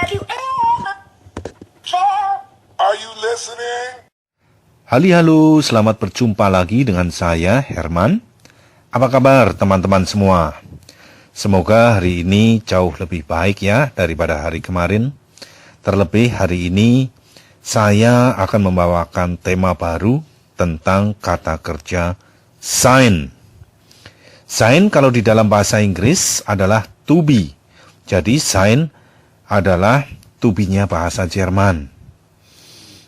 Have you ever tried? Are you listening? Halo, selamat berjumpa lagi dengan saya, Herman. Apa kabar teman-teman semua? Semoga hari ini jauh lebih baik ya daripada hari kemarin. Terlebih hari ini saya akan membawakan tema baru tentang kata kerja sign. Sign kalau di dalam bahasa Inggris adalah to be. Jadi sign adalah to be-nya bahasa Jerman.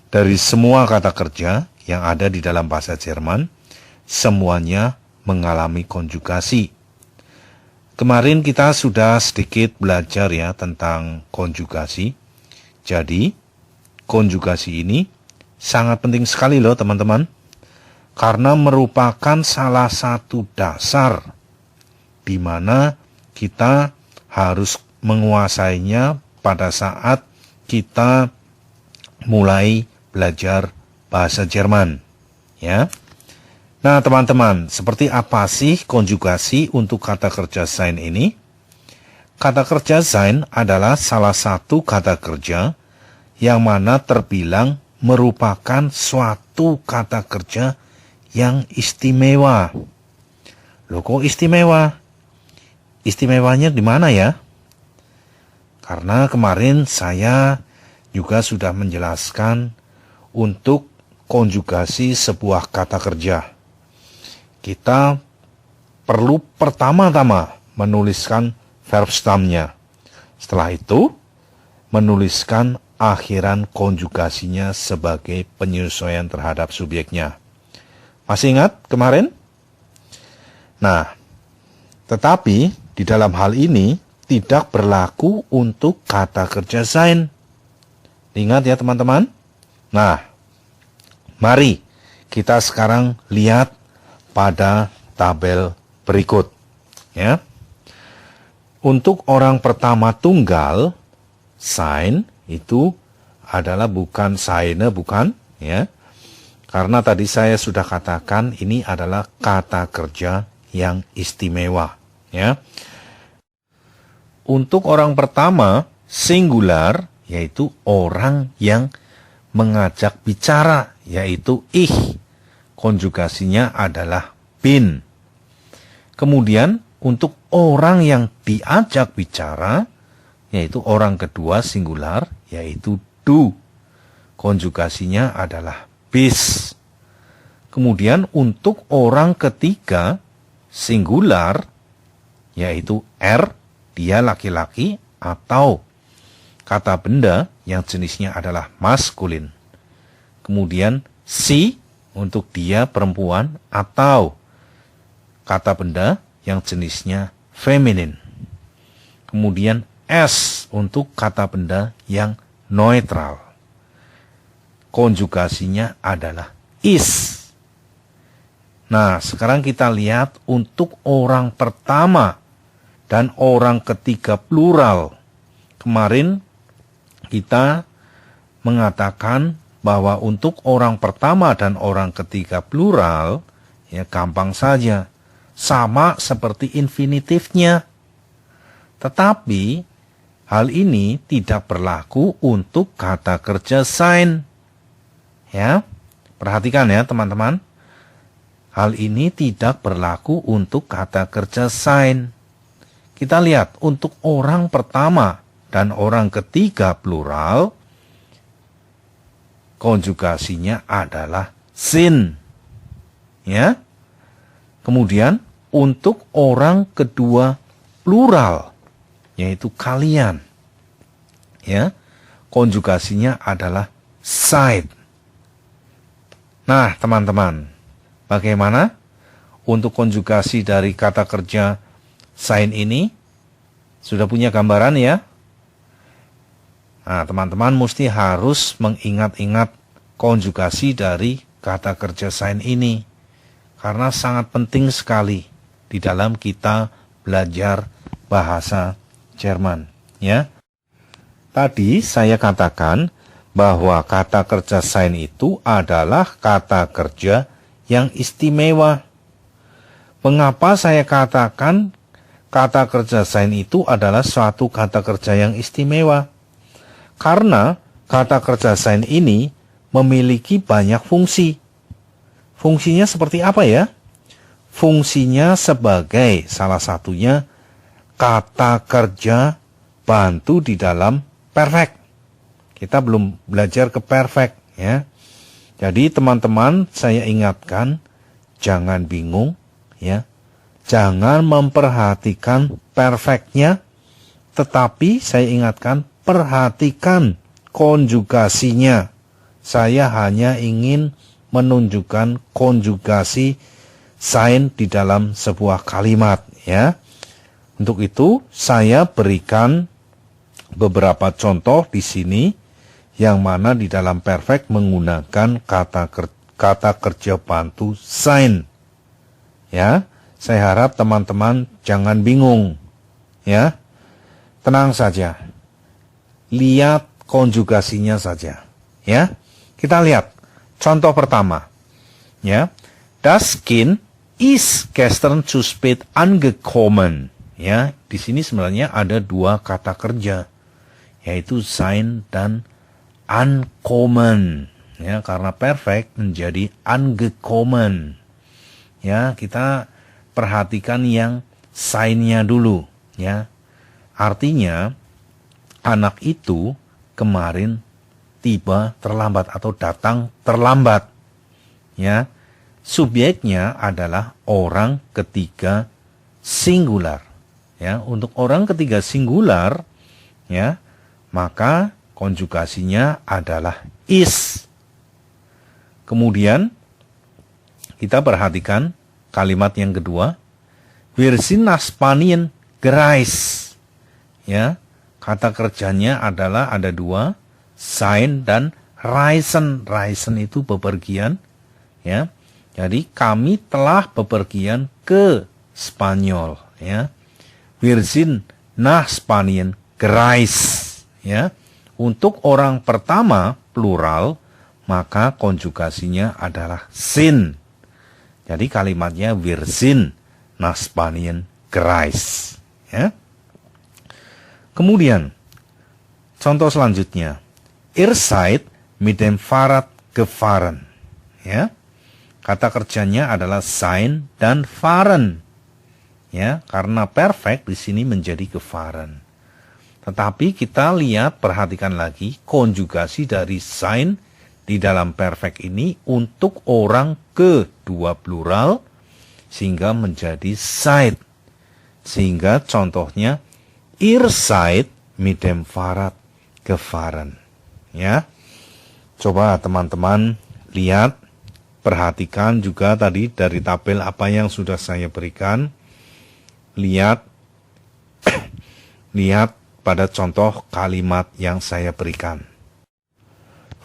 Dari semua kata kerja yang ada di dalam bahasa Jerman, semuanya mengalami konjugasi. Kemarin kita sudah sedikit belajar ya tentang konjugasi. Jadi, konjugasi ini sangat penting sekali loh teman-teman. Karena merupakan salah satu dasar di mana kita harus menguasainya pada saat kita mulai belajar bahasa Jerman. Ya. Nah teman-teman, seperti apa sih konjugasi untuk kata kerja sign ini? Kata kerja sign adalah salah satu kata kerja yang mana terbilang merupakan suatu kata kerja yang istimewa. Loh kok istimewa? Istimewanya di mana ya? Karena kemarin saya juga sudah menjelaskan untuk konjugasi sebuah kata kerja. Kita perlu pertama-tama menuliskan verb stem-nya. Setelah itu, menuliskan akhiran konjugasinya sebagai penyesuaian terhadap subjeknya. Masih ingat kemarin? Nah, tetapi di dalam hal ini tidak berlaku untuk kata kerja sign. Ingat ya teman-teman? Nah, mari kita sekarang lihat pada tabel berikut. Ya. Untuk orang pertama tunggal, sign itu adalah bukan sign, bukan. Ya. Karena tadi saya sudah katakan ini adalah kata kerja yang istimewa. Ya. Untuk orang pertama, singular, yaitu orang yang mengajak bicara, yaitu ich. Konjugasinya adalah bin. Kemudian untuk orang yang diajak bicara, yaitu orang kedua singular, yaitu du. Konjugasinya adalah bis. Kemudian untuk orang ketiga singular, yaitu er, dia laki-laki atau kata benda yang jenisnya adalah maskulin. Kemudian si untuk dia perempuan atau kata benda yang jenisnya feminin. Kemudian s untuk kata benda yang neutral. Konjugasinya adalah is. Nah, sekarang kita lihat untuk orang pertama dan orang ketiga plural. Kemarin kita mengatakan bahwa untuk orang pertama dan orang ketiga plural, ya gampang saja. Sama seperti infinitifnya. Tetapi, hal ini tidak berlaku untuk kata kerja sign. Ya, perhatikan ya teman-teman. Hal ini tidak berlaku untuk kata kerja sign. Kita lihat untuk orang pertama dan orang ketiga plural, konjugasinya adalah sin. Ya. Kemudian untuk orang kedua plural, yaitu kalian. Ya. Konjugasinya adalah side. Nah, teman-teman, bagaimana untuk konjugasi dari kata kerja sign ini? Sudah punya gambaran ya? Nah, teman-teman mesti harus mengingat-ingat konjugasi dari kata kerja sign ini. Karena sangat penting sekali di dalam kita belajar bahasa Jerman. Ya. Tadi saya katakan bahwa kata kerja sign itu adalah kata kerja yang istimewa. Mengapa saya katakan kata kerja sign itu adalah suatu kata kerja yang istimewa? Karena kata kerja sein ini memiliki banyak fungsi. Fungsinya seperti apa ya? Fungsinya sebagai salah satunya kata kerja bantu di dalam perfect. Kita belum belajar ke perfect ya. Jadi teman-teman, saya ingatkan, jangan bingung ya. Jangan memperhatikan perfectnya, tetapi saya ingatkan, perhatikan konjugasinya. Saya hanya ingin menunjukkan konjugasi sein di dalam sebuah kalimat ya. Untuk itu saya berikan beberapa contoh di sini yang mana di dalam perfect menggunakan kata kerja bantu sein. Ya, saya harap teman-teman jangan bingung. Ya, tenang saja. Lihat konjugasinya saja. Ya, kita lihat contoh pertama. Ya, das Kind ist gestern zu spät angekommen. Ya, di sini sebenarnya ada dua kata kerja, yaitu sein dan ankommen. Ya, karena perfect menjadi angekommen. Ya, kita perhatikan yang sein-nya dulu. Ya, artinya anak itu kemarin tiba terlambat atau datang terlambat. Ya, subjeknya adalah orang ketiga singular. Ya, untuk orang ketiga singular, ya, maka konjugasinya adalah is. Kemudian kita perhatikan kalimat yang kedua, wir sind nach Spanien gereist. Ya, kata kerjanya adalah ada dua, sein dan reisen. Reisen itu bepergian. Ya, jadi kami telah bepergian ke Spanyol. Ya, wir sind nach Spanien gereist. Ya, untuk orang pertama plural, maka konjugasinya adalah sind. Jadi kalimatnya wir sind nach Spanien gereist. Ya. Kemudian contoh selanjutnya, ihr seid mit dem Fahrrad gefahren. Ya. Kata kerjanya adalah sein dan fahren. Ya, karena perfect di sini menjadi gefahren. Tetapi kita lihat, perhatikan lagi konjugasi dari sein di dalam perfect ini untuk orang kedua plural sehingga menjadi seid. Sehingga contohnya ihr seid mit dem Fahrrad gefahren. Ya. Coba teman-teman lihat, perhatikan juga tadi dari tabel apa yang sudah saya berikan. Lihat lihat pada contoh kalimat yang saya berikan.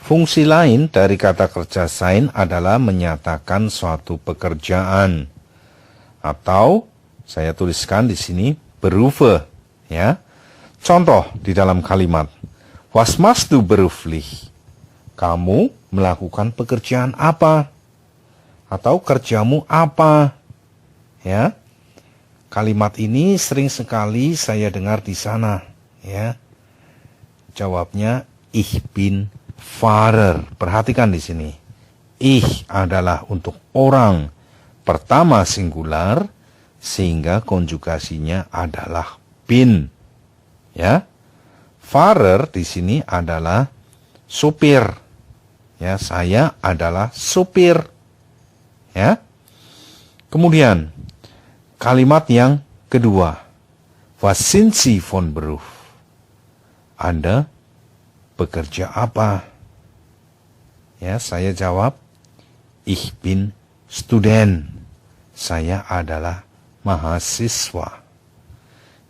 Fungsi lain dari kata kerja sein adalah menyatakan suatu pekerjaan. Atau saya tuliskan di sini Berufe, ya. Contoh di dalam kalimat, was machst du beruflich? Kamu melakukan pekerjaan apa? Atau kerjamu apa? Ya. Kalimat ini sering sekali saya dengar di sana, ya. Jawabnya ich bin Fahrer. Perhatikan di sini. Ich adalah untuk orang pertama singular sehingga konjugasinya adalah bin. Ya. Fahrer di sini adalah supir. Ya, saya adalah supir. Ya. Kemudian kalimat yang kedua. Was sind Sie von Beruf? Anda bekerja apa? Ya, saya jawab, ich bin Student. Saya adalah mahasiswa.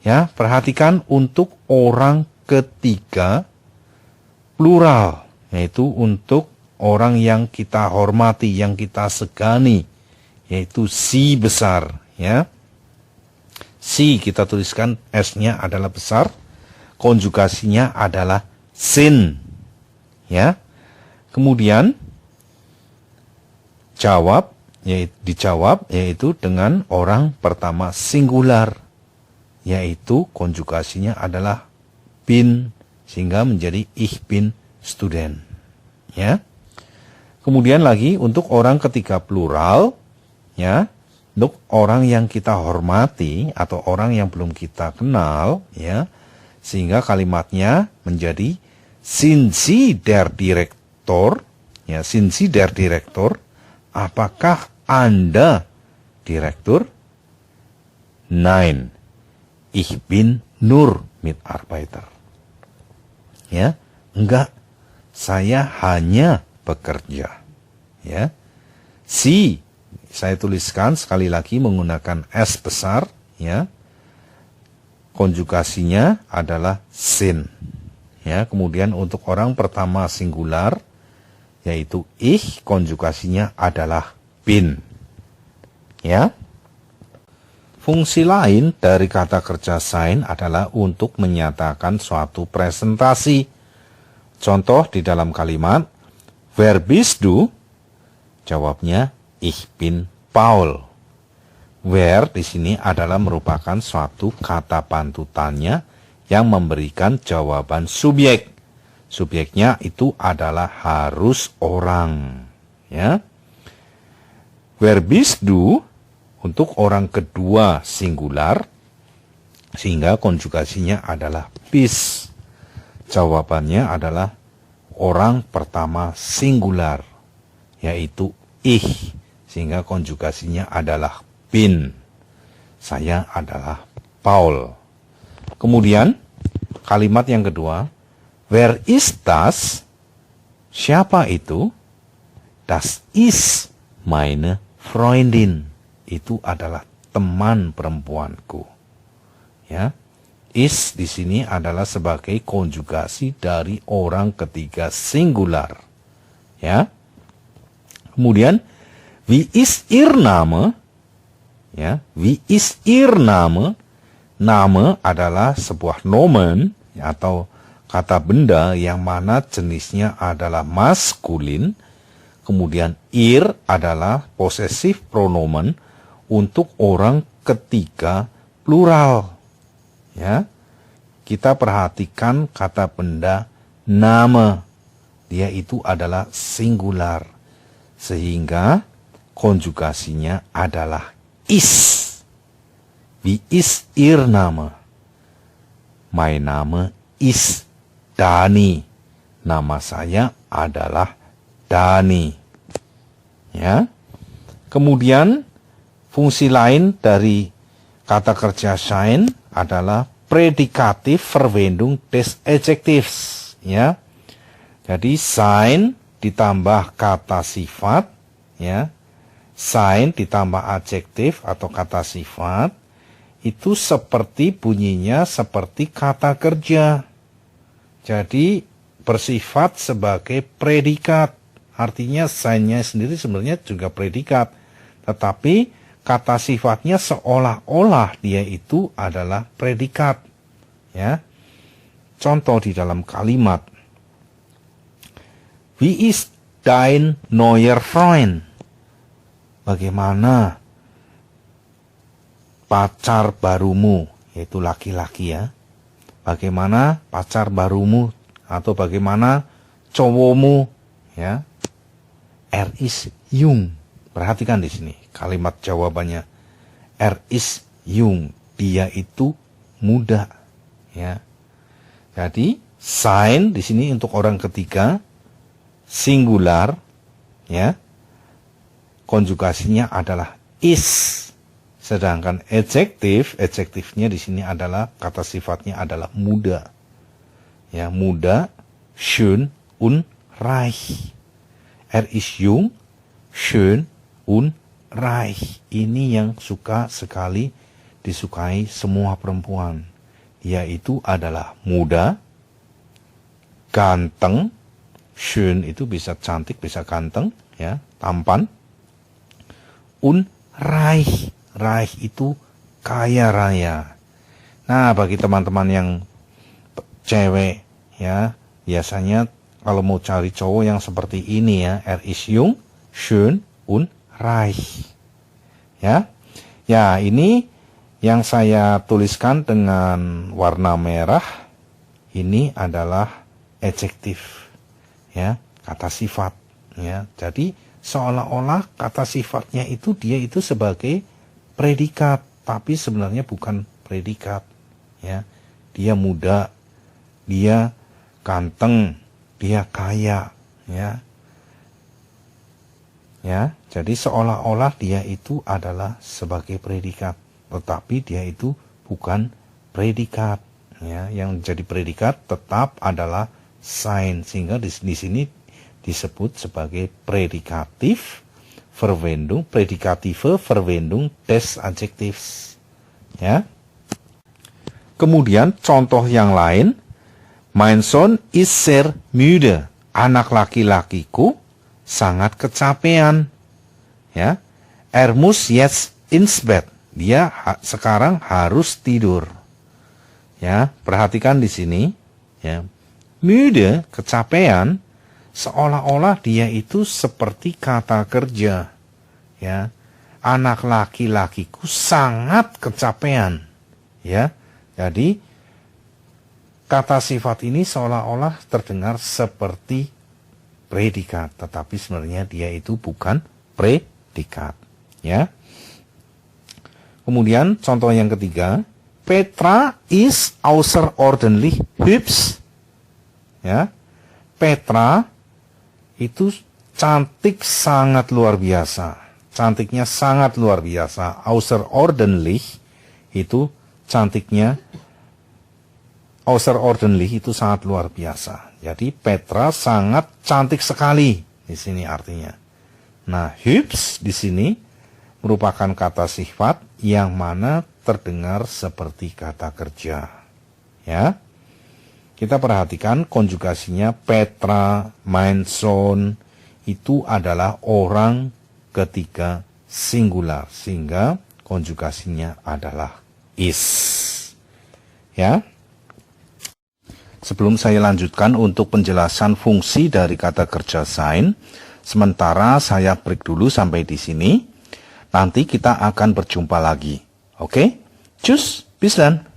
Ya, perhatikan untuk orang ketiga plural, yaitu untuk orang yang kita hormati, yang kita segani, yaitu si besar, ya. Si kita tuliskan S-nya adalah besar, konjugasinya adalah sin, ya. Kemudian dijawab yaitu dengan orang pertama singular, yaitu konjugasinya adalah bin sehingga menjadi ich bin Student. Ya. Kemudian lagi untuk orang ketiga plural, ya, untuk orang yang kita hormati atau orang yang belum kita kenal, ya, sehingga kalimatnya menjadi sind Sie der Direktor, ya, sind Sie der Direktor, apakah Anda direktur? Nein, ich bin nur Mitarbeiter. Ya, enggak, saya hanya bekerja. Ya, Sie, saya tuliskan sekali lagi menggunakan S besar, ya. Konjugasinya adalah sind. Ya, kemudian untuk orang pertama singular yaitu ich, konjugasinya adalah bin. Ya. Fungsi lain dari kata kerja sein adalah untuk menyatakan suatu presentasi. Contoh di dalam kalimat, wer bist du? Jawabnya, ich bin Paul. Where di sini adalah merupakan suatu kata pantutannya yang memberikan jawaban subjek. Subjeknya itu adalah harus orang. Ya. Where bist du? Untuk orang kedua singular, sehingga konjugasinya adalah bist. Jawabannya adalah orang pertama singular, yaitu ich, sehingga konjugasinya adalah bin. Saya adalah Paul. Kemudian kalimat yang kedua, wer ist das? Siapa itu? Das ist meine Freundin. Itu adalah teman perempuanku. Ya. Is di sini adalah sebagai konjugasi dari orang ketiga singular. Ya. Kemudian wie ist ihr Name? Ya, wie ist ihr Name? Nama adalah sebuah nomen atau kata benda yang mana jenisnya adalah maskulin. Kemudian ihr adalah possessive pronomen untuk orang ketiga plural. Ya. Kita perhatikan kata benda nama. Dia itu adalah singular. Sehingga konjugasinya adalah is. Wie ist ihr Name? My Name ist Dani. Nama saya adalah Dani. Ya. Kemudian fungsi lain dari kata kerja sein adalah predikatif Verwendung des Adjektivs. Ya. Jadi sein ditambah kata sifat, ya. Sein ditambah adjektif atau kata sifat itu seperti bunyinya seperti kata kerja. Jadi bersifat sebagai predikat. Artinya sein-nya sendiri sebenarnya juga predikat. Tetapi kata sifatnya seolah-olah dia itu adalah predikat. Ya. Contoh di dalam kalimat. Wie ist dein neuer Freund? Bagaimana pacar barumu, yaitu laki-laki ya. Bagaimana pacar barumu atau bagaimana cowokmu ya. Er ist jung. Perhatikan di sini kalimat jawabannya. Er ist jung. Dia itu muda ya. Jadi sein di sini untuk orang ketiga singular ya. Konjugasinya adalah is. Sedangkan adjektifnya di sini adalah kata sifatnya adalah muda. Ya, muda, schön und reich. Er ist jung, schön und reich. Ini yang suka sekali disukai semua perempuan. Yaitu adalah muda, ganteng, schön itu bisa cantik, bisa ganteng, ya, tampan. Und reich. Reich itu kaya raya. Nah, bagi teman-teman yang cewek ya, biasanya kalau mau cari cowok yang seperti ini ya, er ist jung, schön und reich. Ya. Ya, ini yang saya tuliskan dengan warna merah ini adalah adjektif, ya, kata sifat, ya. Jadi seolah-olah kata sifatnya itu dia itu sebagai predikat, tapi sebenarnya bukan predikat, ya. Dia muda, dia ganteng, dia kaya, ya. Ya, jadi seolah-olah dia itu adalah sebagai predikat, tetapi dia itu bukan predikat. Ya, yang jadi predikat tetap adalah sign, sehingga di sini disebut sebagai predikatif Verwendung, predikative Verwendung des Adjektivs. Ya. Kemudian contoh yang lain, mein Sohn ist sehr müde. Anak laki-lakiku sangat kecapean. Ya. Muss jetzt ins Bett. Dia sekarang harus tidur. Ya, perhatikan di sini, ya. Müde, kecapean, seolah-olah dia itu seperti kata kerja. Ya. Anak laki-lakiku sangat kecapean. Ya. Jadi kata sifat ini seolah-olah terdengar seperti predikat, tetapi sebenarnya dia itu bukan predikat, ya. Kemudian contoh yang ketiga, Petra ist außerordentlich hübsch. Ya. Petra itu cantik sangat luar biasa. Cantiknya sangat luar biasa. Außerordentlich itu cantiknya, außerordentlich itu sangat luar biasa. Jadi Petra sangat cantik sekali di sini artinya. Nah, hübsch di sini merupakan kata sifat yang mana terdengar seperti kata kerja. Ya. Kita perhatikan konjugasinya Petra, mein Sohn itu adalah orang ketiga singular, sehingga konjugasinya adalah is. Ya. Sebelum saya lanjutkan untuk penjelasan fungsi dari kata kerja sein, sementara saya break dulu sampai di sini. Nanti kita akan berjumpa lagi. Oke? Tschüss, bis dann.